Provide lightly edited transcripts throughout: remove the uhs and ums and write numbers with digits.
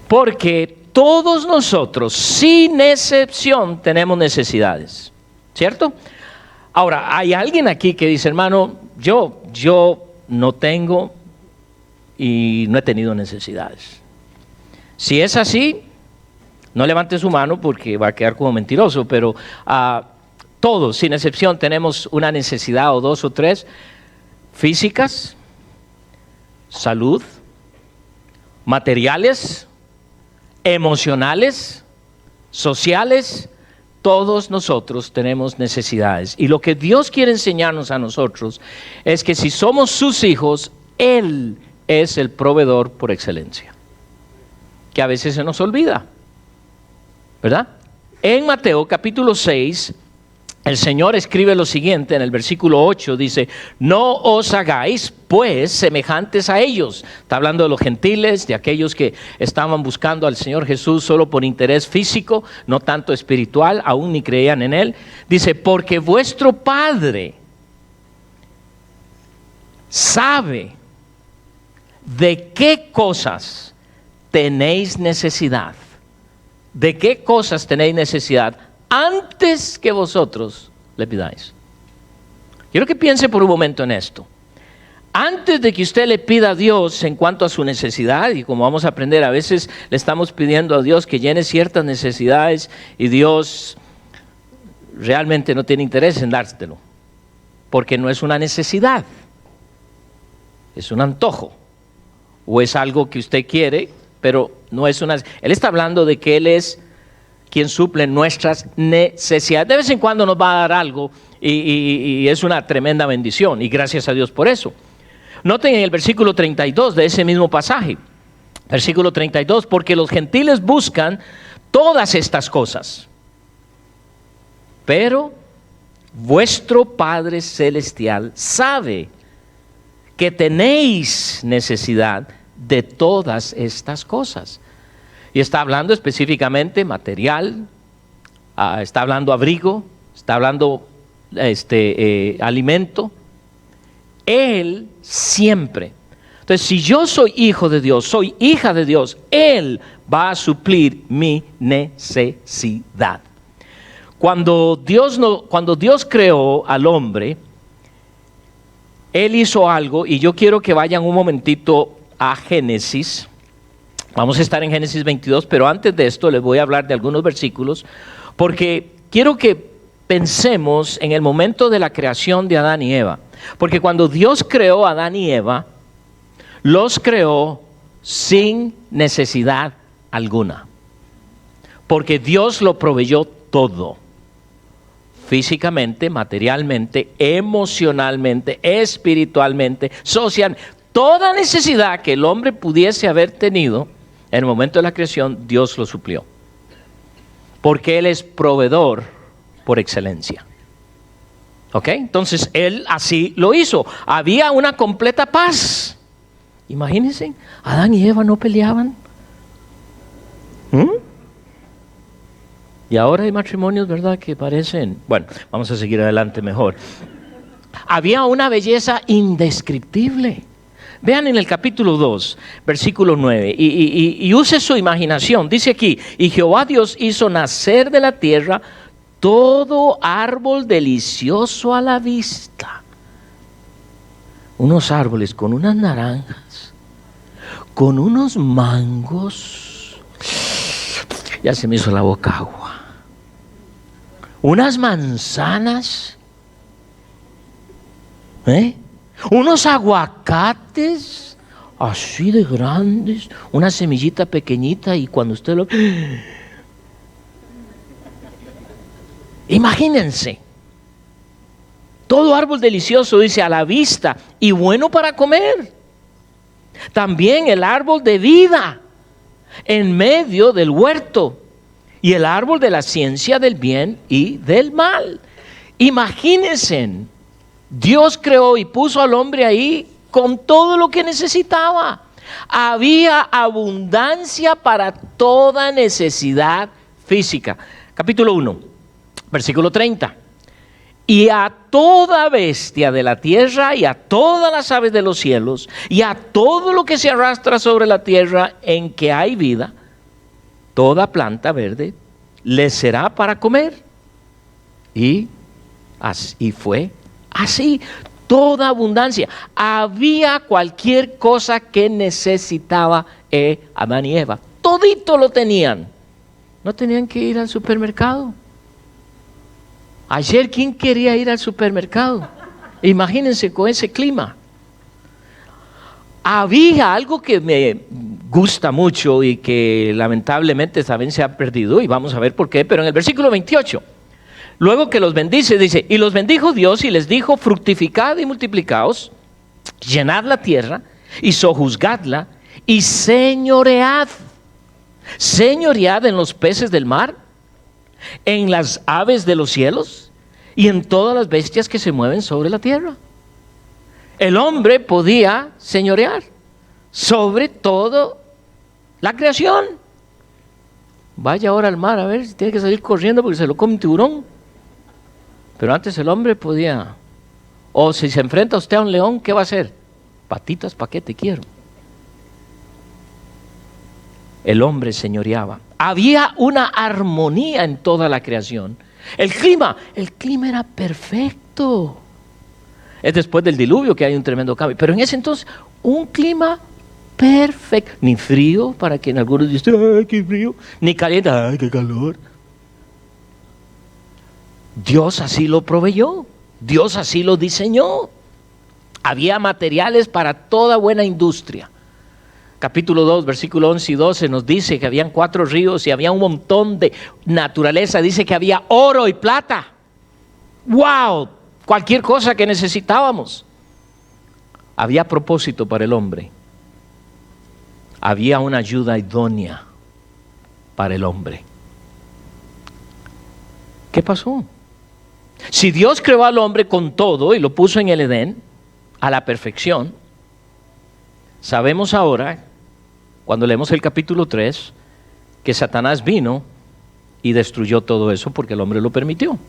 Porque todos nosotros, sin excepción, tenemos necesidades, ¿cierto? Ahora, hay alguien aquí que dice, hermano, yo no tengo y no he tenido necesidades. Si es así, no levante su mano porque va a quedar como mentiroso, pero todos, sin excepción, tenemos una necesidad o dos o tres físicas, salud, materiales, emocionales, sociales. Todos nosotros tenemos necesidades. Y lo que Dios quiere enseñarnos a nosotros es que si somos sus hijos, Él es el proveedor por excelencia. Que a veces se nos olvida, ¿verdad? En Mateo capítulo 6, el Señor escribe lo siguiente en el versículo 8, dice, no os hagáis pues semejantes a ellos. Está hablando de los gentiles, de aquellos que estaban buscando al Señor Jesús solo por interés físico, no tanto espiritual, aún ni creían en Él. Dice, porque vuestro Padre sabe de qué cosas tenéis necesidad. ¿De qué cosas tenéis necesidad? Antes que vosotros le pidáis. Quiero que piense por un momento en esto. Antes de que usted le pida a Dios en cuanto a su necesidad, y como vamos a aprender, a veces le estamos pidiendo a Dios que llene ciertas necesidades y Dios realmente no tiene interés en dártelo, porque no es una necesidad, es un antojo, o es algo que usted quiere, pero no es una... Él está hablando de que Él es quien suple nuestras necesidades. De vez en cuando nos va a dar algo y es una tremenda bendición y gracias a Dios por eso. Noten en el versículo 32 de ese mismo pasaje, versículo 32, porque los gentiles buscan todas estas cosas, pero vuestro Padre Celestial sabe que tenéis necesidad de todas estas cosas. Y está hablando específicamente material, está hablando abrigo, está hablando alimento. Él siempre. Entonces, si yo soy hijo de Dios, soy hija de Dios, Él va a suplir mi necesidad. Cuando Dios creó al hombre, Él hizo algo, y yo quiero que vayan un momentito a Génesis. Vamos a estar en Génesis 22, pero antes de esto les voy a hablar de algunos versículos, porque quiero que pensemos en el momento de la creación de Adán y Eva. Porque cuando Dios creó a Adán y Eva, los creó sin necesidad alguna. Porque Dios lo proveyó todo. Físicamente, materialmente, emocionalmente, espiritualmente, socialmente. Toda necesidad que el hombre pudiese haber tenido en el momento de la creación, Dios lo suplió. Porque Él es proveedor por excelencia. ¿Ok? Entonces, Él así lo hizo. Había una completa paz. Imagínense, Adán y Eva no peleaban. Y ahora hay matrimonios, ¿verdad?, que parecen... Bueno, vamos a seguir adelante mejor. Había una belleza indescriptible. Vean en el capítulo 2, versículo 9, y use su imaginación. Dice aquí, y Jehová Dios hizo nacer de la tierra todo árbol delicioso a la vista. Unos árboles con unas naranjas, con unos mangos. Ya se me hizo la boca agua. Unas manzanas. Unos aguacates así de grandes, una semillita pequeñita, y cuando usted lo... Imagínense, todo árbol delicioso, dice, a la vista y bueno para comer. También el árbol de vida en medio del huerto y el árbol de la ciencia del bien y del mal. Imagínense, Dios creó y puso al hombre ahí con todo lo que necesitaba. Había abundancia para toda necesidad física. Capítulo 1, versículo 30. Y a toda bestia de la tierra y a todas las aves de los cielos y a todo lo que se arrastra sobre la tierra en que hay vida, toda planta verde les será para comer. Y fue así. Toda abundancia. Había cualquier cosa que necesitaba Adán y Eva. Todito lo tenían. No tenían que ir al supermercado. Ayer, ¿quién quería ir al supermercado? Imagínense con ese clima. Había algo que me gusta mucho y que lamentablemente también se ha perdido, y vamos a ver por qué, pero en el versículo 28, luego que los bendice, dice, y los bendijo Dios y les dijo, fructificad y multiplicaos, llenad la tierra y sojuzgadla y señoread. Señoread en los peces del mar, en las aves de los cielos y en todas las bestias que se mueven sobre la tierra. El hombre podía señorear sobre todo la creación. Vaya ahora al mar a ver si tiene que salir corriendo porque se lo come un tiburón. Pero antes el hombre podía. O si se enfrenta usted a un león, ¿qué va a hacer? Patitas, ¿pa' qué te quiero? El hombre señoreaba. Había una armonía en toda la creación. El clima era perfecto. Es después del diluvio que hay un tremendo cambio. Pero en ese entonces, un clima perfecto. Ni frío, para que en algunos dicen, ¡ay, qué frío! Ni caliente, ¡ay, qué calor! Dios así lo proveyó. Dios así lo diseñó. Había materiales para toda buena industria. Capítulo 2, versículo 11 y 12 nos dice que habían 4 ríos y había un montón de naturaleza. Dice que había oro y plata. ¡Wow! Cualquier cosa que necesitábamos. Había propósito para el hombre. Había una ayuda idónea para el hombre. ¿Qué pasó? Si Dios creó al hombre con todo y lo puso en el Edén a la perfección, sabemos ahora, cuando leemos el capítulo 3, que Satanás vino y destruyó todo eso porque el hombre lo permitió.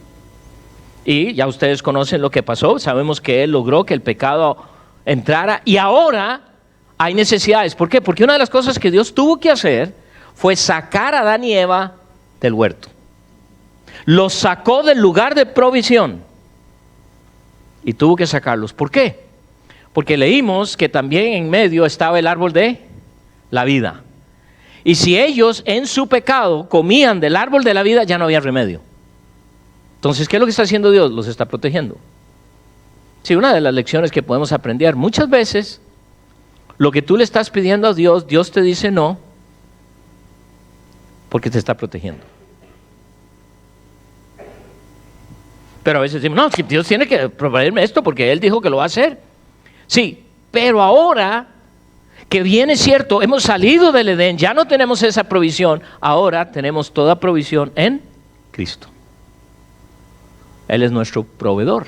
Y ya ustedes conocen lo que pasó, sabemos que él logró que el pecado entrara y ahora hay necesidades. ¿Por qué? Porque una de las cosas que Dios tuvo que hacer fue sacar a Adán y Eva del huerto. Los sacó del lugar de provisión y tuvo que sacarlos. ¿Por qué? Porque leímos que también en medio estaba el árbol de la vida. Y si ellos en su pecado comían del árbol de la vida, ya no había remedio. Entonces, ¿qué es lo que está haciendo Dios? Los está protegiendo. Sí, una de las lecciones que podemos aprender, muchas veces, lo que tú le estás pidiendo a Dios, Dios te dice no, porque te está protegiendo. Pero a veces decimos, no, Dios tiene que proveerme esto porque Él dijo que lo va a hacer. Sí, pero ahora que viene cierto, hemos salido del Edén, ya no tenemos esa provisión, ahora tenemos toda provisión en Cristo. Él es nuestro proveedor.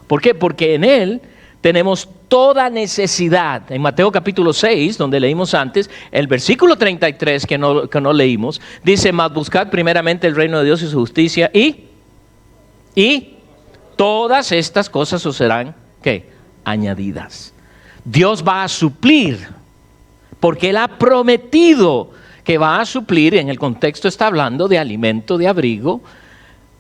¿Por qué? Porque en Él tenemos toda necesidad. En Mateo capítulo 6, donde leímos antes, el versículo 33 que no leímos, dice, mas buscad primeramente el reino de Dios y su justicia y todas estas cosas os serán, ¿qué? Añadidas. Dios va a suplir, porque Él ha prometido que va a suplir, en el contexto está hablando de alimento, de abrigo,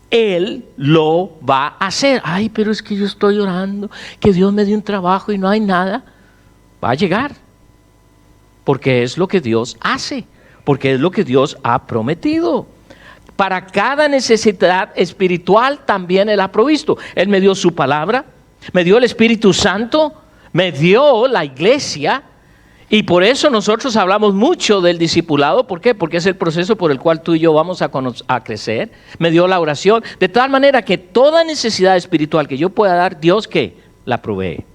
Él lo va a hacer. Ay, pero es que yo estoy orando, que Dios me dé un trabajo y no hay nada. Va a llegar, porque es lo que Dios hace, porque es lo que Dios ha prometido. Para cada necesidad espiritual también Él ha provisto. Él me dio su palabra, me dio el Espíritu Santo, me dio la iglesia, y por eso nosotros hablamos mucho del discipulado. ¿Por qué? Porque es el proceso por el cual tú y yo vamos a crecer. Me dio la oración, de tal manera que toda necesidad espiritual que yo pueda dar, Dios ¿qué? La provee.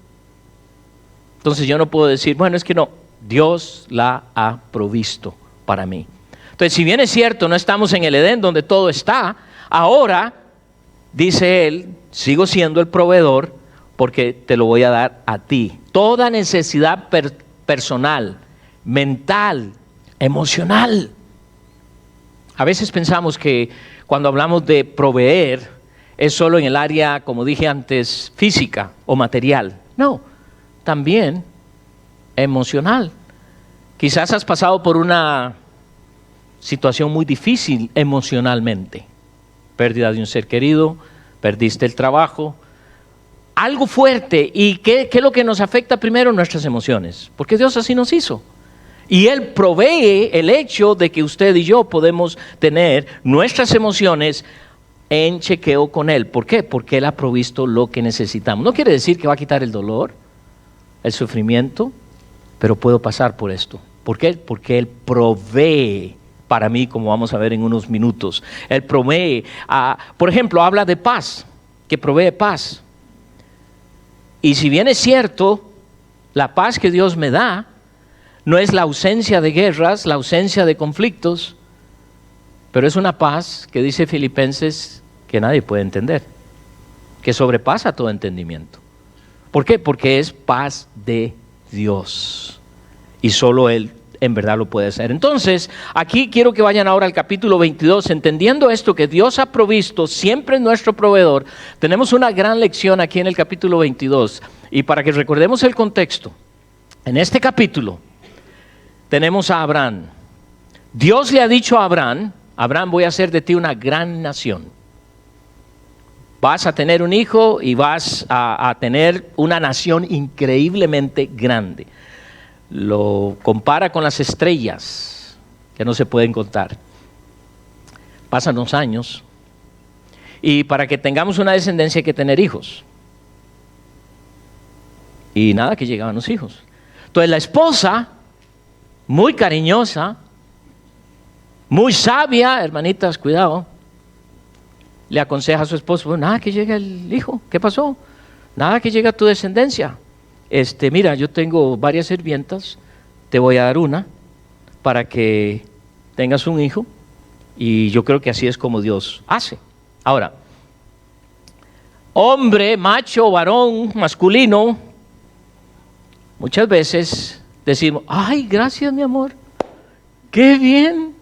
Entonces yo no puedo decir, bueno, es que no, Dios la ha provisto para mí. Entonces, si bien es cierto, no estamos en el Edén donde todo está, ahora, dice Él, sigo siendo el proveedor porque te lo voy a dar a ti. Toda necesidad personal, mental, emocional. A veces pensamos que cuando hablamos de proveer es solo en el área, como dije antes, física o material. No, también emocional. Quizás has pasado por una situación muy difícil emocionalmente. Pérdida de un ser querido, perdiste el trabajo, algo fuerte. ¿Y qué es lo que nos afecta primero? Nuestras emociones, porque Dios así nos hizo. Y Él provee el hecho de que usted y yo podemos tener nuestras emociones en chequeo con Él. ¿Por qué? Porque Él ha provisto lo que necesitamos. No quiere decir que va a quitar el dolor, el sufrimiento, pero puedo pasar por esto. ¿Por qué? Porque Él provee para mí, como vamos a ver en unos minutos. Él provee, por ejemplo, habla de paz, que provee paz. Y si bien es cierto, la paz que Dios me da no es la ausencia de guerras, la ausencia de conflictos, pero es una paz que dice Filipenses que nadie puede entender, que sobrepasa todo entendimiento. ¿Por qué? Porque es paz de Dios y solo Él en verdad lo puede hacer. Entonces, aquí quiero que vayan ahora al capítulo 22, entendiendo esto que Dios ha provisto, siempre es nuestro proveedor. Tenemos una gran lección aquí en el capítulo 22, y para que recordemos el contexto, en este capítulo tenemos a Abraham. Dios le ha dicho a Abraham, Abraham, voy a hacer de ti una gran nación. Vas a tener un hijo y vas a tener una nación increíblemente grande. Lo compara con las estrellas, que no se pueden contar. Pasan los años, y para que tengamos una descendencia hay que tener hijos. Y nada, que llegaban los hijos. Entonces la esposa, muy cariñosa, muy sabia, hermanitas, cuidado, le aconseja a su esposo, bueno, nada que llegue el hijo, ¿qué pasó? Nada que llegue a tu descendencia. Mira, yo tengo varias sirvientas, te voy a dar una para que tengas un hijo, y yo creo que así es como Dios hace. Ahora, hombre, macho, varón, masculino, muchas veces decimos, ay, gracias mi amor, qué bien,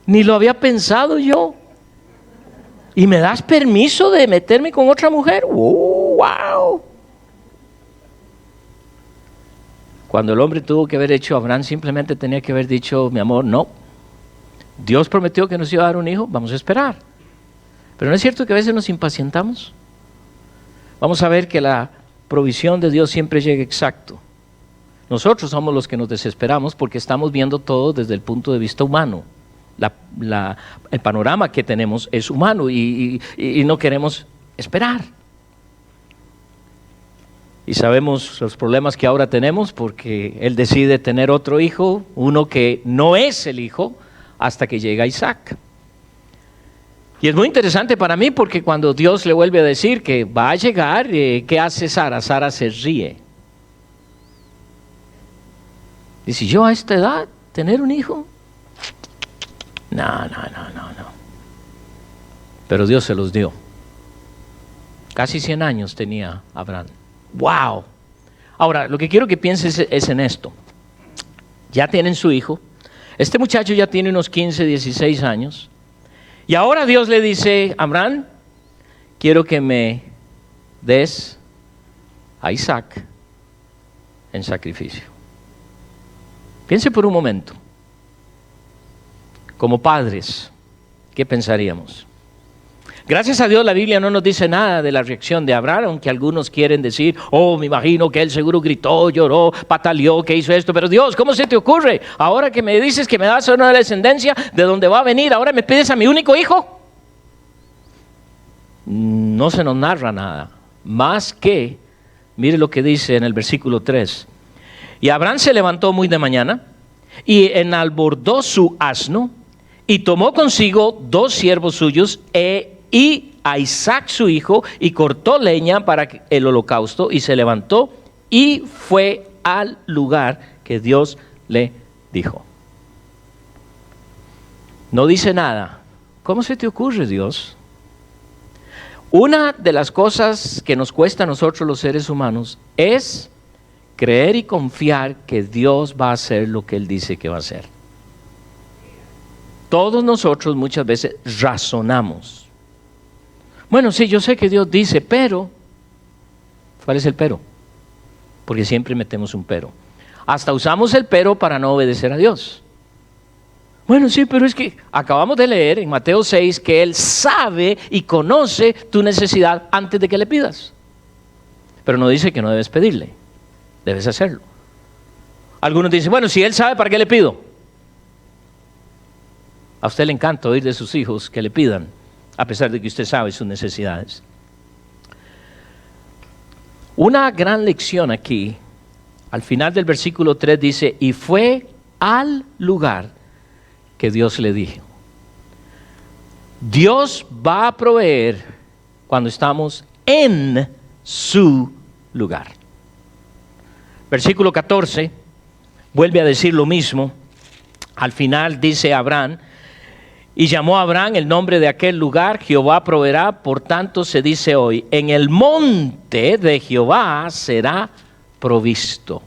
ni lo había pensado yo, y me das permiso de meterme con otra mujer, wow. Cuando el hombre tuvo que haber hecho, Abraham simplemente tenía que haber dicho, mi amor, no. Dios prometió que nos iba a dar un hijo, vamos a esperar. Pero ¿no es cierto que a veces nos impacientamos? Vamos a ver que la provisión de Dios siempre llega exacto. Nosotros somos los que nos desesperamos porque estamos viendo todo desde el punto de vista humano. El panorama que tenemos es humano y no queremos esperar. Y sabemos los problemas que ahora tenemos porque Él decide tener otro hijo, uno que no es el hijo, hasta que llega Isaac. Y es muy interesante para mí porque cuando Dios le vuelve a decir que va a llegar, ¿qué hace Sara? Sara se ríe. Dice, ¿yo a esta edad tener un hijo? No. Pero Dios se los dio. Casi 100 años tenía Abraham. ¡Wow! Ahora, lo que quiero que pienses es en esto. Ya tienen su hijo. Este muchacho ya tiene unos 15, 16 años. Y ahora Dios le dice, Abraham, quiero que me des a Isaac en sacrificio. Piense por un momento. Como padres, ¿qué pensaríamos? Gracias a Dios la Biblia no nos dice nada de la reacción de Abraham, aunque algunos quieren decir, oh, me imagino que él seguro gritó, lloró, pataleó, que hizo esto. Pero Dios, ¿cómo se te ocurre? Ahora que me dices que me das una descendencia de donde va a venir, ahora me pides a mi único hijo. No se nos narra nada, más que, mire lo que dice en el versículo 3. Y Abraham se levantó muy de mañana y enalbordó su asno y tomó consigo 2 siervos suyos y a Isaac su hijo, y cortó leña para el holocausto, y se levantó y fue al lugar que Dios le dijo. No dice nada. ¿Cómo se te ocurre, Dios? Una de las cosas que nos cuesta a nosotros los seres humanos es creer y confiar que Dios va a hacer lo que Él dice que va a hacer. Todos nosotros muchas veces razonamos. Bueno, sí, yo sé que Dios dice, pero, ¿cuál es el pero? Porque siempre metemos un pero. Hasta usamos el pero para no obedecer a Dios. Bueno, sí, pero es que acabamos de leer en Mateo 6 que Él sabe y conoce tu necesidad antes de que le pidas. Pero no dice que no debes pedirle, debes hacerlo. Algunos dicen, bueno, si Él sabe, ¿para qué le pido? A usted le encanta oír de sus hijos que le pidan, a pesar de que usted sabe sus necesidades. Una gran lección aquí, al final del versículo 3 dice, y fue al lugar que Dios le dijo. Dios va a proveer cuando estamos en su lugar. Versículo 14 vuelve a decir lo mismo. Al final dice Abraham, y llamó a Abraham el nombre de aquel lugar, Jehová proveerá. Por tanto se dice hoy, en el monte de Jehová será provisto.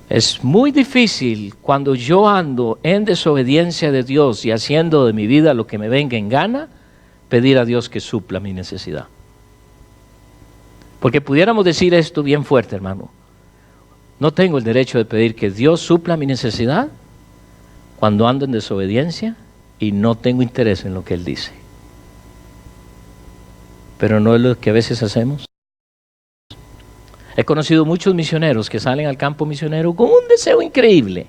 Es muy difícil cuando yo ando en desobediencia de Dios y haciendo de mi vida lo que me venga en gana, pedir a Dios que supla mi necesidad. Porque pudiéramos decir esto bien fuerte, hermano. No tengo el derecho de pedir que Dios supla mi necesidad cuando ando en desobediencia y no tengo interés en lo que Él dice. Pero no es lo que a veces hacemos. He conocido muchos misioneros que salen al campo misionero con un deseo increíble.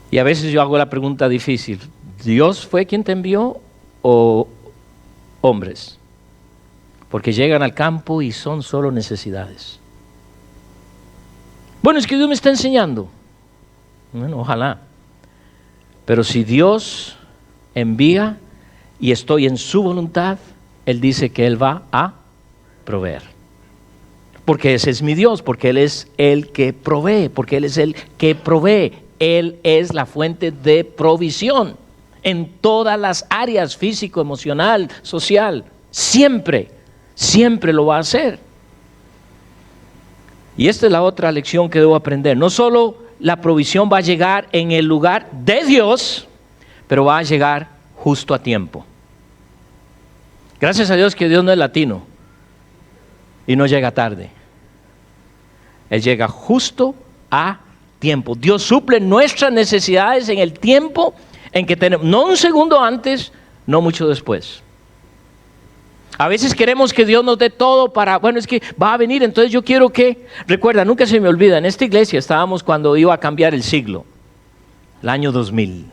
Y a veces yo hago la pregunta difícil, ¿Dios fue quien te envió o hombres? Porque llegan al campo y son solo necesidades. Bueno, es que Dios me está enseñando. Bueno, ojalá. Pero si Dios envía y estoy en su voluntad, Él dice que Él va a proveer. Porque ese es mi Dios, porque Él es el que provee, porque Él es el que provee. Él es la fuente de provisión en todas las áreas, físico, emocional, social. Siempre, siempre lo va a hacer. Y esta es la otra lección que debo aprender. No solo la provisión va a llegar en el lugar de Dios, pero va a llegar justo a tiempo. Gracias a Dios que Dios no es latino y no llega tarde. Él llega justo a tiempo. Dios suple nuestras necesidades en el tiempo en que tenemos, no un segundo antes, no mucho después. A veces queremos que Dios nos dé todo para, bueno, es que va a venir, entonces yo quiero que, recuerda, nunca se me olvida, en esta iglesia estábamos cuando iba a cambiar el siglo, el año 2000.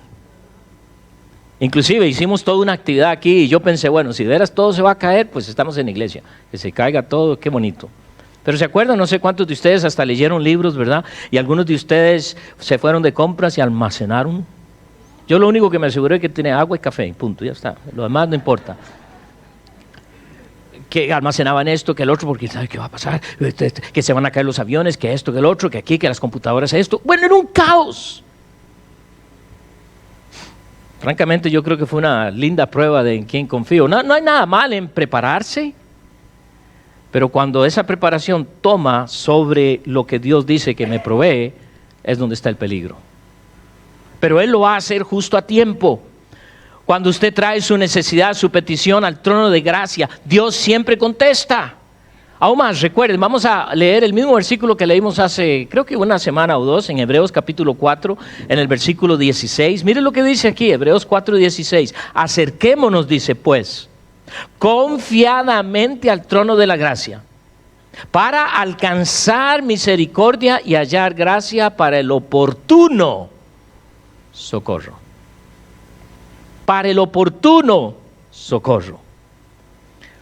Inclusive hicimos toda una actividad aquí y yo pensé, bueno, si de veras todo se va a caer, pues estamos en la iglesia, que se caiga todo, qué bonito. Pero ¿se acuerdan? No sé cuántos de ustedes hasta leyeron libros, ¿verdad? Y algunos de ustedes se fueron de compras y almacenaron. Yo lo único que me aseguré es que tenía agua y café, punto, ya está. Lo demás no importa. Que almacenaban esto, que el otro, porque ¿sabe qué va a pasar? Que se van a caer los aviones, que esto, que el otro, que aquí, que las computadoras, esto. Bueno, era un caos. Francamente, yo creo que fue una linda prueba de en quién confío. No hay nada mal en prepararse. Pero cuando esa preparación toma sobre lo que Dios dice que me provee, es donde está el peligro. Pero Él lo va a hacer justo a tiempo. Cuando usted trae su necesidad, su petición al trono de gracia, Dios siempre contesta. Aún más, recuerden, vamos a leer el mismo versículo que leímos hace, creo que una semana o dos, en Hebreos capítulo 4, en el versículo 16. Miren lo que dice aquí, Hebreos 4, 16. Acerquémonos, dice pues, confiadamente al trono de la gracia, para alcanzar misericordia y hallar gracia para el oportuno socorro. Para el oportuno socorro.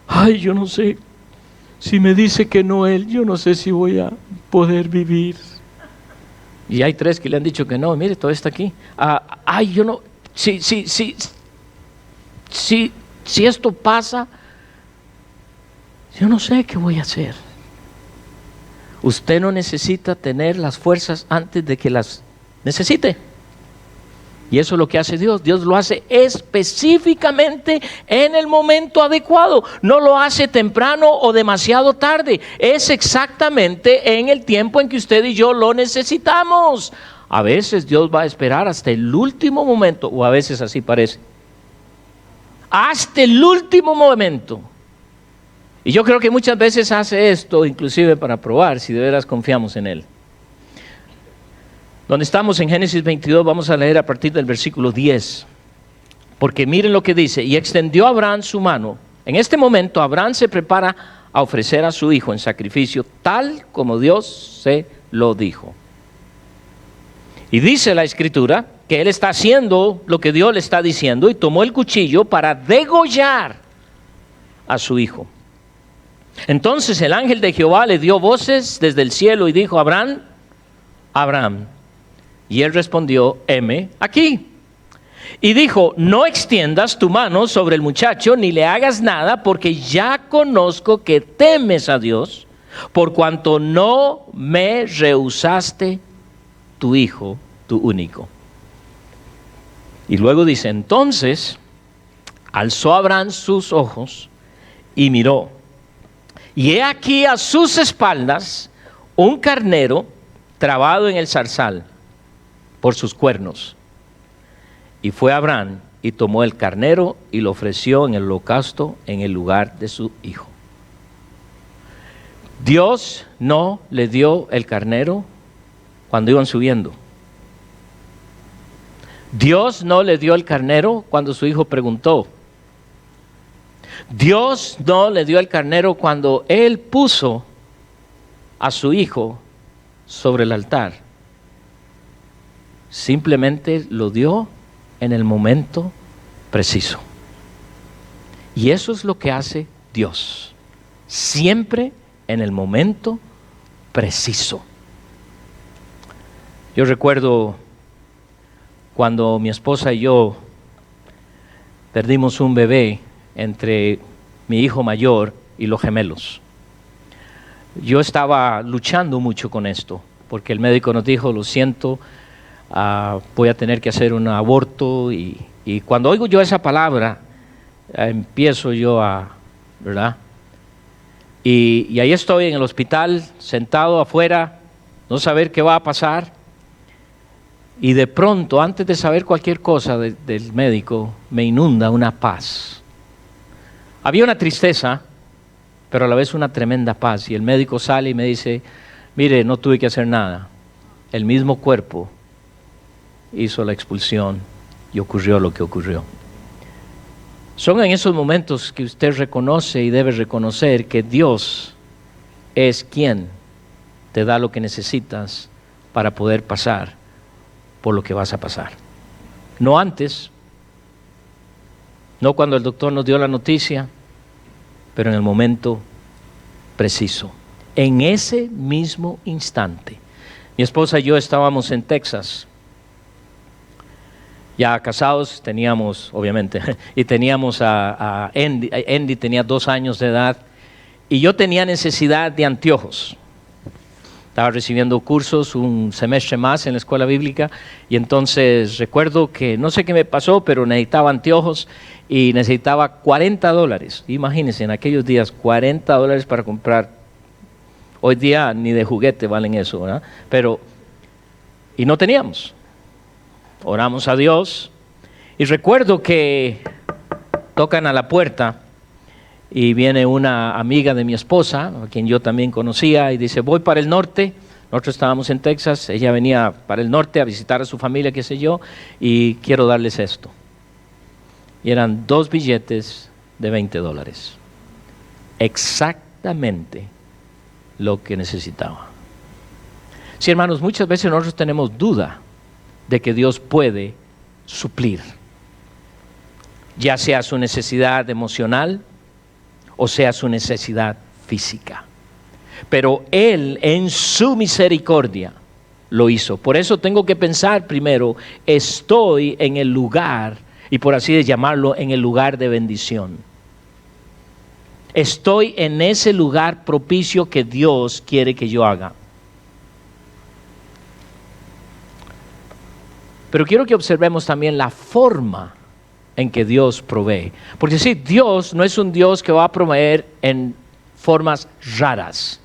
Ay, yo no sé, si me dice que no Él, yo no sé si voy a poder vivir. Y hay 3 que le han dicho que no, mire, todo está aquí. Ay, yo no, si esto pasa, yo no sé qué voy a hacer. Usted no necesita tener las fuerzas antes de que las necesite. Y eso es lo que hace Dios. Dios lo hace específicamente en el momento adecuado. No lo hace temprano o demasiado tarde. Es exactamente en el tiempo en que usted y yo lo necesitamos. A veces Dios va a esperar hasta el último momento, o a veces así parece. Hasta el último momento. Y yo creo que muchas veces hace esto, inclusive para probar si de veras confiamos en Él. Donde estamos en Génesis 22, vamos a leer a partir del versículo 10. Porque miren lo que dice: y extendió Abraham su mano. En este momento Abraham se prepara a ofrecer a su hijo en sacrificio, tal como Dios se lo dijo. Y dice la Escritura que él está haciendo lo que Dios le está diciendo, y tomó el cuchillo para degollar a su hijo. Entonces el ángel de Jehová le dio voces desde el cielo y dijo: Abraham, Abraham. Y él respondió: heme aquí. Y dijo: no extiendas tu mano sobre el muchacho, ni le hagas nada, porque ya conozco que temes a Dios, por cuanto no me rehusaste tu hijo, tu único. Y luego dice: entonces alzó Abraham sus ojos y miró, y he aquí a sus espaldas un carnero trabado en el zarzal por sus cuernos. Y fue Abraham y tomó el carnero y lo ofreció en el holocausto en el lugar de su hijo. Dios no le dio el carnero cuando iban subiendo. Dios no le dio el carnero cuando su hijo preguntó. Dios no le dio el carnero cuando él puso a su hijo sobre el altar. Simplemente lo dio en el momento preciso. Y eso es lo que hace Dios. Siempre en el momento preciso. Yo recuerdo cuando mi esposa y yo perdimos un bebé entre mi hijo mayor y los gemelos. Yo estaba luchando mucho con esto, porque el médico nos dijo: lo siento, voy a tener que hacer un aborto. Y cuando oigo yo esa palabra, empiezo yo ¿verdad? Y ahí estoy en el hospital, sentado afuera, no saber qué va a pasar. Y de pronto, antes de saber cualquier cosa del médico, me inunda una paz. Había una tristeza, pero a la vez una tremenda paz. Y el médico sale y me dice: mire, no tuve que hacer nada. El mismo cuerpo hizo la expulsión y ocurrió lo que ocurrió. Son en esos momentos que usted reconoce y debe reconocer que Dios es quien te da lo que necesitas para poder pasar por lo que vas a pasar. No antes, no cuando el doctor nos dio la noticia, pero en el momento preciso. En ese mismo instante. Mi esposa y yo estábamos en Texas, ya casados, teníamos, obviamente, y teníamos a Andy. Andy tenía 2 años de edad, y yo tenía necesidad de anteojos. Estaba recibiendo cursos, un semestre más en la escuela bíblica, y entonces recuerdo que no sé qué me pasó, pero necesitaba anteojos y necesitaba $40. Imagínense, en aquellos días, $40 para comprar. Hoy día ni de juguete valen eso, ¿verdad? Y no teníamos. Oramos a Dios, y recuerdo que tocan a la puerta y viene una amiga de mi esposa, a quien yo también conocía, y dice: voy para el norte. Nosotros estábamos en Texas, ella venía para el norte a visitar a su familia, qué sé yo, y quiero darles esto. Y eran 2 billetes de $20. Exactamente lo que necesitaba. Sí, hermanos, muchas veces nosotros tenemos duda de que Dios puede suplir, ya sea su necesidad emocional o sea su necesidad física. Pero Él, en su misericordia, lo hizo. Por eso tengo que pensar primero: estoy en el lugar, y por así llamarlo, en el lugar de bendición. Estoy en ese lugar propicio que Dios quiere que yo haga. Pero quiero que observemos también la forma en que Dios provee. Porque sí, Dios no es un Dios que va a proveer en formas raras.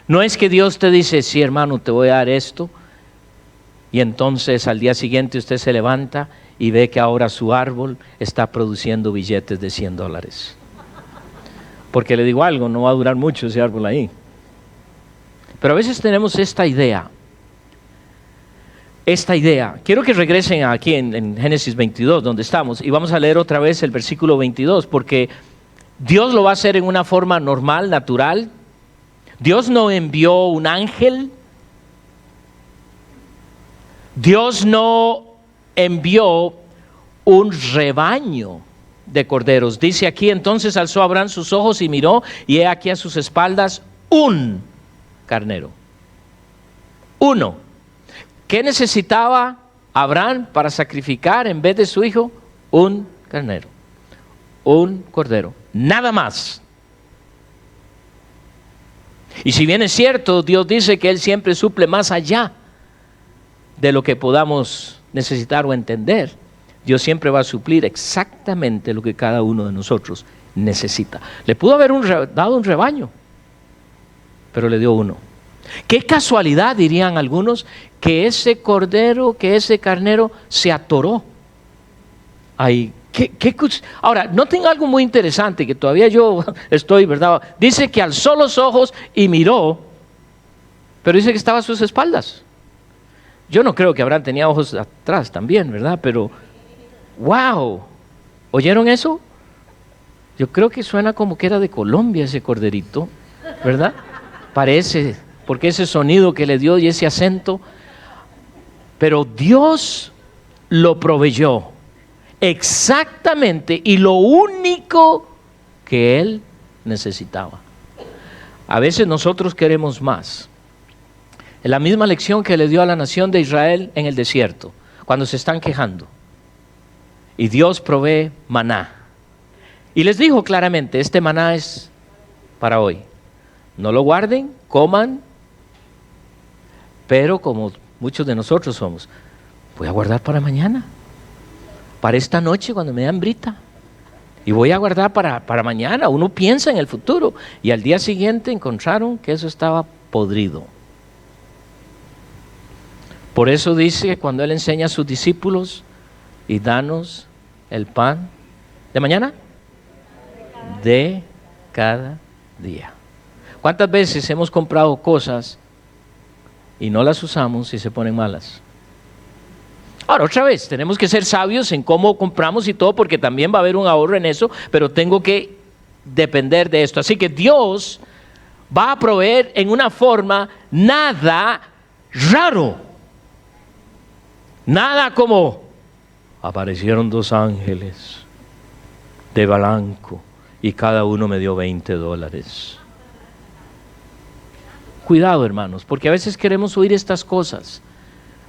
No es que Dios te dice: sí, hermano, te voy a dar esto, y entonces al día siguiente usted se levanta y ve que ahora su árbol está produciendo billetes de $100. Porque le digo algo, no va a durar mucho ese árbol ahí. Pero a veces tenemos esta idea esta idea. Quiero que regresen aquí en Génesis 22, donde estamos, y vamos a leer otra vez el versículo 22, porque Dios lo va a hacer en una forma normal, natural. Dios no envió un ángel. Dios no envió un rebaño de corderos. Dice aquí, entonces alzó Abraham sus ojos y miró, y he aquí a sus espaldas un carnero. Uno. ¿Qué necesitaba Abraham para sacrificar en vez de su hijo? Un carnero, un cordero, nada más. Y si bien es cierto, Dios dice que Él siempre suple más allá de lo que podamos necesitar o entender, Dios siempre va a suplir exactamente lo que cada uno de nosotros necesita. Le pudo haber dado un rebaño, pero le dio uno. Qué casualidad, dirían algunos, que ese cordero, que ese carnero se atoró ahí. Ahora, noten algo muy interesante que todavía yo estoy, ¿verdad? Dice que alzó los ojos y miró, pero dice que estaba a sus espaldas. Yo no creo que Abraham tenía ojos atrás también, ¿verdad? Pero, wow, ¿oyeron eso? Yo creo que suena como que era de Colombia ese corderito, ¿verdad? Parece, porque ese sonido que le dio y ese acento. Pero Dios lo proveyó exactamente y lo único que Él necesitaba. A veces nosotros queremos más. Es la misma lección que le dio a la nación de Israel en el desierto, cuando se están quejando. Y Dios provee maná. Y les dijo claramente, este maná es para hoy. No lo guarden, coman, pero como muchos de nosotros somos, voy a guardar para mañana, para esta noche cuando me dé hambrita, y voy a guardar para mañana. Uno piensa en el futuro, y al día siguiente encontraron que eso estaba podrido. Por eso dice que cuando Él enseña a sus discípulos, y danos el pan de mañana, de cada día. ¿Cuántas veces hemos comprado cosas y no las usamos y se ponen malas? Ahora, otra vez, tenemos que ser sabios en cómo compramos y todo, porque también va a haber un ahorro en eso, pero tengo que depender de esto. Así que Dios va a proveer en una forma nada raro. Nada como aparecieron 2 ángeles de blanco y cada uno me dio $20. Cuidado, hermanos, porque a veces queremos oír estas cosas.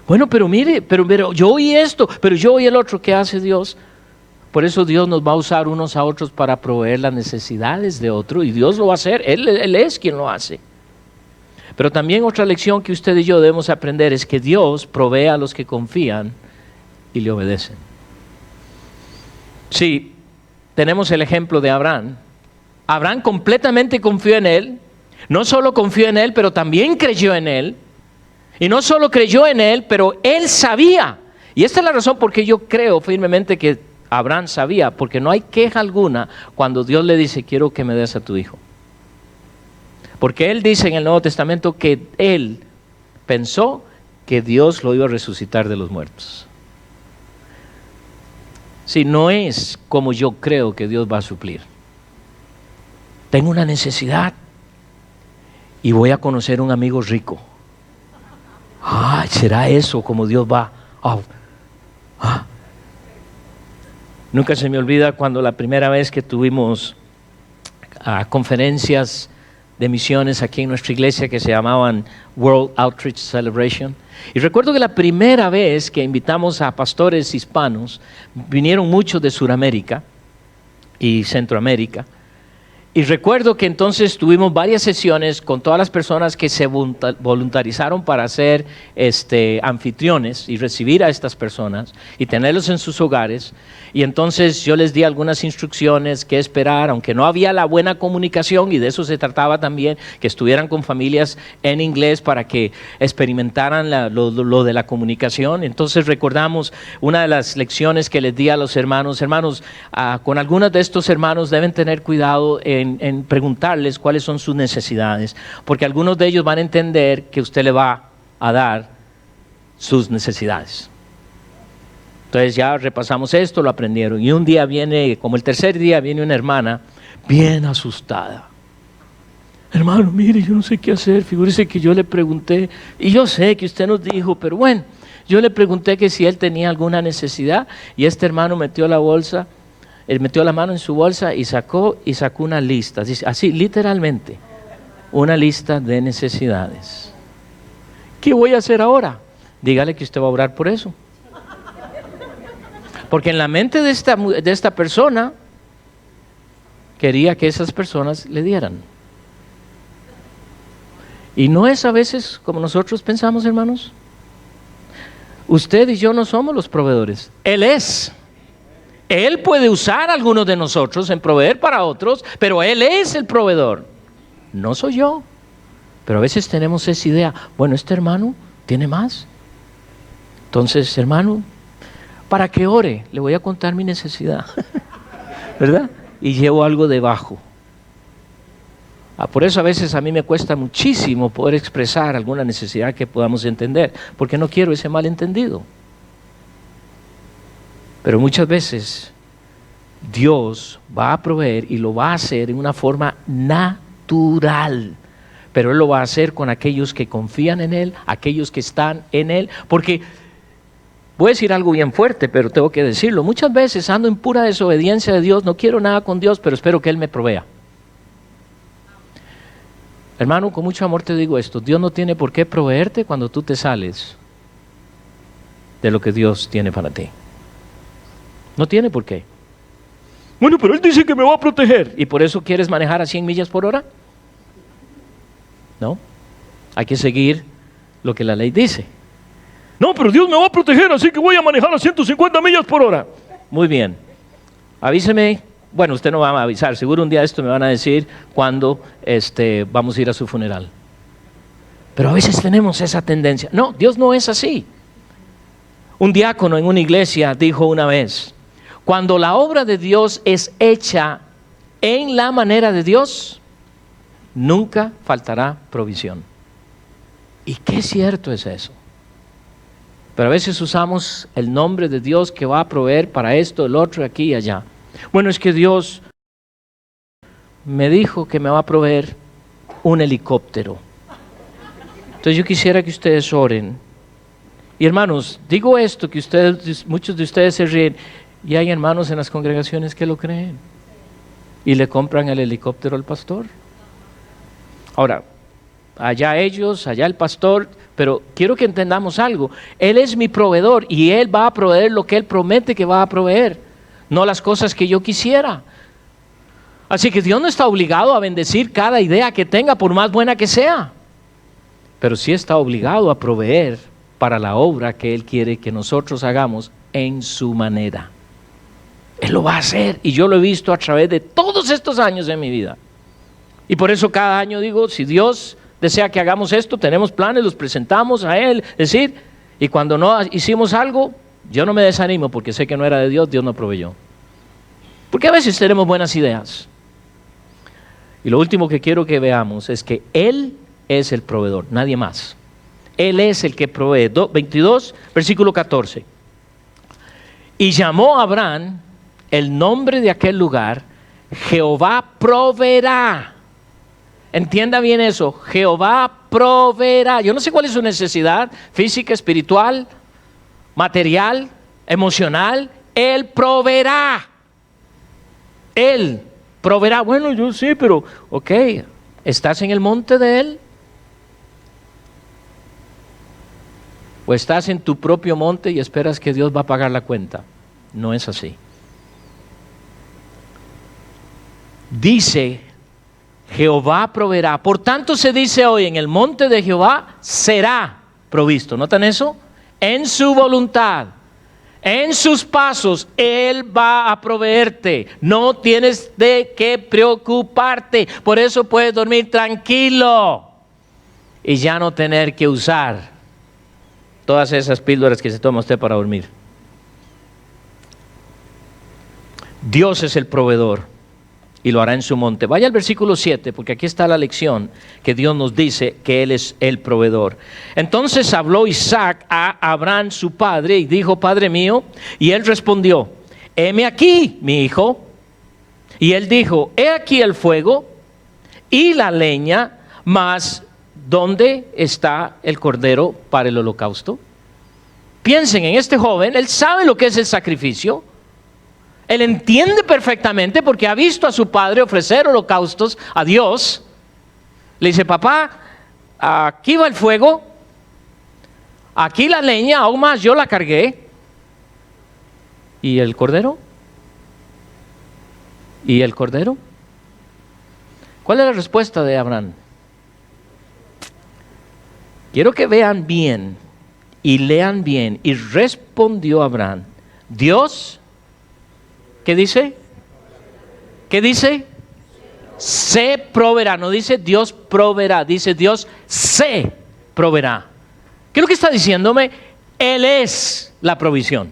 Bueno, pero mire, pero yo oí esto, pero yo oí el otro. ¿Qué hace Dios? Por eso Dios nos va a usar unos a otros para proveer las necesidades de otro, y Dios lo va a hacer, Él es quien lo hace. Pero también otra lección que usted y yo debemos aprender es que Dios provee a los que confían y le obedecen. Sí, tenemos el ejemplo de Abraham. Abraham completamente confió en Él. No solo confió en Él, pero también creyó en Él. Y no solo creyó en Él, pero Él sabía. Y esta es la razón por qué yo creo firmemente que Abraham sabía, porque no hay queja alguna cuando Dios le dice, quiero que me des a tu hijo. Porque Él dice en el Nuevo Testamento que Él pensó que Dios lo iba a resucitar de los muertos. Si no es como yo creo que Dios va a suplir. Tengo una necesidad y voy a conocer un amigo rico. ¿Será eso como Dios va? Nunca se me olvida cuando la primera vez que tuvimos conferencias de misiones aquí en nuestra iglesia que se llamaban World Outreach Celebration. Y recuerdo que la primera vez que invitamos a pastores hispanos, vinieron muchos de Sudamérica y Centroamérica. Y recuerdo que entonces tuvimos varias sesiones con todas las personas que se voluntarizaron para ser anfitriones y recibir a estas personas y tenerlos en sus hogares. Y entonces yo les di algunas instrucciones, qué esperar, aunque no había la buena comunicación, y de eso se trataba también, que estuvieran con familias en inglés para que experimentaran lo de la comunicación. Entonces recordamos una de las lecciones que les di a los hermanos, con algunos de estos hermanos deben tener cuidado en preguntarles cuáles son sus necesidades, porque algunos de ellos van a entender que usted le va a dar sus necesidades. Entonces ya repasamos esto, lo aprendieron. Y un día viene, como el tercer día, viene una hermana bien asustada. Hermano, mire, yo no sé qué hacer. Figúrese que yo le pregunté, y yo sé que usted nos dijo, pero bueno, yo le pregunté que si él tenía alguna necesidad, y este hermano metió la mano en su bolsa y sacó una lista, así literalmente, una lista de necesidades. ¿Qué voy a hacer ahora? Dígale que usted va a orar por eso. Porque en la mente de esta persona, quería que esas personas le dieran. Y no es a veces como nosotros pensamos, hermanos. Usted y yo no somos los proveedores, Él es. Él puede usar a algunos de nosotros en proveer para otros, pero Él es el proveedor. No soy yo. Pero a veces tenemos esa idea, bueno, este hermano tiene más. Entonces, hermano, para que ore, le voy a contar mi necesidad, ¿verdad? Y llevo algo debajo. Por eso a veces a mí me cuesta muchísimo poder expresar alguna necesidad que podamos entender, porque no quiero ese malentendido. Pero muchas veces Dios va a proveer y lo va a hacer en una forma natural. Pero Él lo va a hacer con aquellos que confían en Él, aquellos que están en Él, porque voy a decir algo bien fuerte, pero tengo que decirlo. Muchas veces ando en pura desobediencia de Dios, no quiero nada con Dios, pero espero que Él me provea. Hermano, con mucho amor te digo esto, Dios no tiene por qué proveerte cuando tú te sales de lo que Dios tiene para ti. No tiene por qué. Bueno, pero Él dice que me va a proteger. ¿Y por eso quieres manejar a 100 millas por hora? No, hay que seguir lo que la ley dice. No, pero Dios me va a proteger, así que voy a manejar a 150 millas por hora. Muy bien, avíseme. Bueno, usted no va a avisar, seguro un día esto me van a decir cuando vamos a ir a su funeral. Pero a veces tenemos esa tendencia. No, Dios no es así. Un diácono en una iglesia dijo una vez, cuando la obra de Dios es hecha en la manera de Dios, nunca faltará provisión. ¿Y qué cierto es eso? Pero a veces usamos el nombre de Dios que va a proveer para esto, el otro, aquí y allá. Bueno, es que Dios me dijo que me va a proveer un helicóptero. Entonces yo quisiera que ustedes oren. Y hermanos, digo esto que muchos de ustedes se ríen, y hay hermanos en las congregaciones que lo creen y le compran el helicóptero al pastor. Ahora, allá ellos, allá el pastor, pero quiero que entendamos algo. Él es mi proveedor y Él va a proveer lo que Él promete que va a proveer, no las cosas que yo quisiera. Así que Dios no está obligado a bendecir cada idea que tenga, por más buena que sea, pero sí está obligado a proveer para la obra que Él quiere que nosotros hagamos en su manera. Él lo va a hacer, y yo lo he visto a través de todos estos años de mi vida. Y por eso cada año digo, si Dios desea que hagamos esto, tenemos planes, los presentamos a Él, decir, y cuando no hicimos algo, yo no me desanimo porque sé que no era de Dios, Dios no proveyó. Porque a veces tenemos buenas ideas. Y lo último que quiero que veamos es que Él es el proveedor, nadie más. Él es el que provee. 22, versículo 14. Y llamó a Abraham el nombre de aquel lugar, Jehová proveerá. Entienda bien eso, Jehová proveerá. Yo no sé cuál es su necesidad física, espiritual, material, emocional. Él proveerá. Él proveerá. Bueno, yo sí, pero ok, ¿estás en el monte de Él? ¿O estás en tu propio monte y esperas que Dios va a pagar la cuenta? No es así. Dice, Jehová proveerá. Por tanto se dice hoy, en el monte de Jehová será provisto. ¿Notan eso? En su voluntad, en sus pasos, Él va a proveerte. No tienes de qué preocuparte. Por eso puedes dormir tranquilo y ya no tener que usar todas esas píldoras que se toma usted para dormir. Dios es el proveedor. y lo hará en su monte. Vaya al versículo 7, porque aquí está la lección que Dios nos dice que Él es el proveedor. Entonces habló Isaac a Abraham su padre y dijo: Padre mío. Y él respondió: heme aquí, mi hijo. Y él dijo: he aquí el fuego y la leña, mas ¿dónde está el cordero para el holocausto? Piensen en este joven, él sabe lo que es el sacrificio. Él entiende perfectamente porque ha visto a su padre ofrecer holocaustos a Dios. Le dice: papá, aquí va el fuego, aquí la leña, aún más yo la cargué. ¿Y el cordero? ¿Y el cordero? ¿Cuál es la respuesta de Abraham? Quiero que vean bien y lean bien. Y respondió Abraham: Dios, ¿qué dice? ¿Qué dice? Se proveerá. No dice Dios proveerá, dice Dios se proveerá. ¿Qué es lo que está diciéndome? Él es la provisión.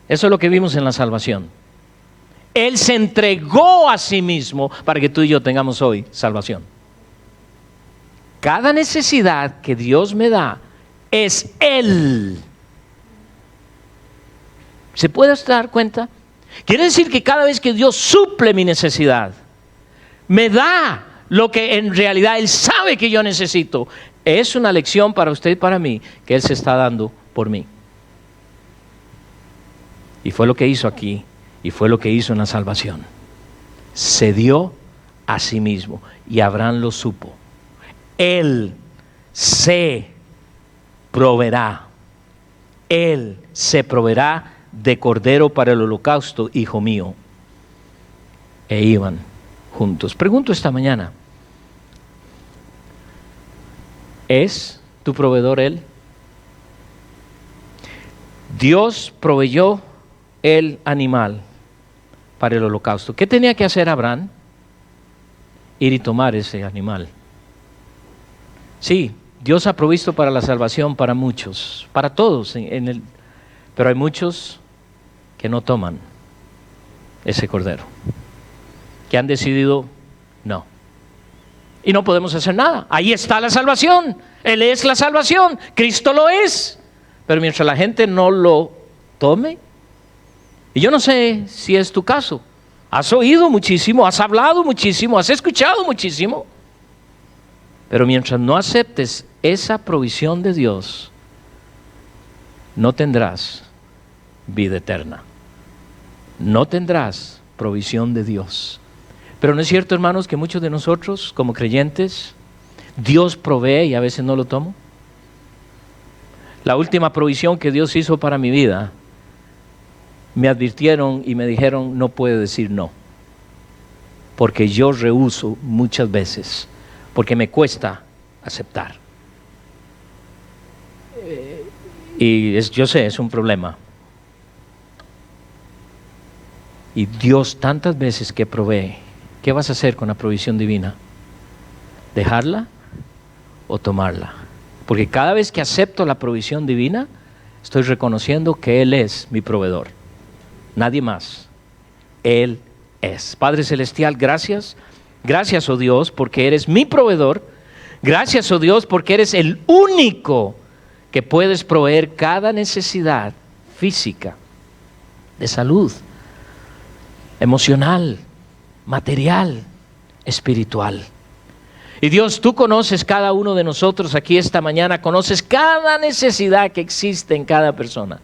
Eso es lo que vimos en la salvación. Él se entregó a sí mismo para que tú y yo tengamos hoy salvación. Cada necesidad que Dios me da es Él. ¿Se puede dar cuenta? Quiere decir que cada vez que Dios suple mi necesidad, me da lo que en realidad Él sabe que yo necesito. Es una lección para usted y para mí que Él se está dando por mí. Y fue lo que hizo aquí, y fue lo que hizo en la salvación. Se dio a sí mismo, y Abraham lo supo. Él se proveerá. Él se proveerá de cordero para el holocausto, hijo mío. E iban juntos. Pregunto esta mañana: ¿es tu proveedor Él? Dios proveyó el animal para el holocausto. ¿Qué tenía que hacer Abraham? Ir y tomar ese animal. Sí, Dios ha provisto para la salvación para muchos, para todos, pero hay muchos que no toman ese cordero, que han decidido no. Y no podemos hacer nada. Ahí está la salvación. Él es la salvación. Cristo lo es. Pero mientras la gente no lo tome, y yo no sé si es tu caso, has oído muchísimo, has hablado muchísimo, has escuchado muchísimo, pero mientras no aceptes esa provisión de Dios, no tendrás vida eterna. No tendrás provisión de Dios. Pero ¿no es cierto, hermanos, que muchos de nosotros como creyentes, Dios provee y a veces no lo tomo? La última provisión que Dios hizo para mi vida, me advirtieron y me dijeron: no puede decir no, porque yo rehúso muchas veces, porque me cuesta aceptar. Yo sé, es un problema. Y Dios tantas veces que provee, ¿qué vas a hacer con la provisión divina? ¿Dejarla o tomarla? Porque cada vez que acepto la provisión divina, estoy reconociendo que Él es mi proveedor. Nadie más. Él es. Padre Celestial, gracias. Gracias, oh Dios, porque eres mi proveedor. Gracias, oh Dios, porque eres el único que puedes proveer cada necesidad física, de salud, emocional, material, espiritual. Y Dios, tú conoces cada uno de nosotros aquí esta mañana, conoces cada necesidad que existe en cada persona.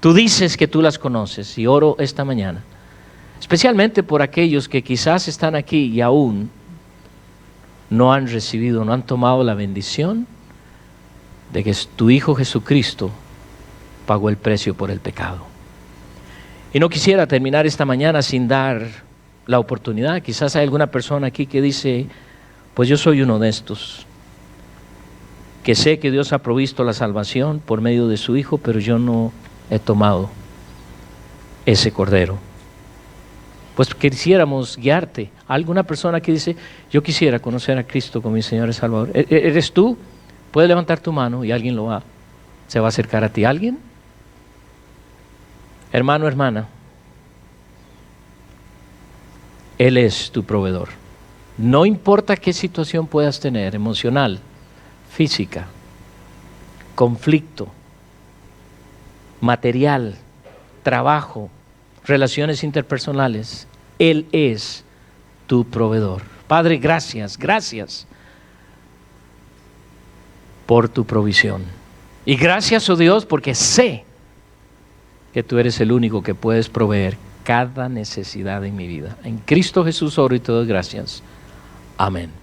Tú dices que tú las conoces, y oro esta mañana, especialmente por aquellos que quizás están aquí y aún no han recibido, no han tomado la bendición de que tu Hijo Jesucristo pagó el precio por el pecado. Y no quisiera terminar esta mañana sin dar la oportunidad. Quizás hay alguna persona aquí que dice: pues yo soy uno de estos, que sé que Dios ha provisto la salvación por medio de su Hijo, pero yo no he tomado ese cordero. Pues quisiéramos guiarte. Alguna persona que dice: yo quisiera conocer a Cristo como mi Señor y Salvador. ¿Eres tú? Puedes levantar tu mano y alguien se va a acercar a ti. ¿Alguien? Hermano, hermana, Él es tu proveedor. No importa qué situación puedas tener, emocional, física, conflicto, material, trabajo, relaciones interpersonales, Él es tu proveedor. Padre, gracias, gracias por tu provisión. Y gracias, oh Dios, porque sé que tú eres el único que puedes proveer cada necesidad en mi vida. En Cristo Jesús oro y te doy gracias. Amén.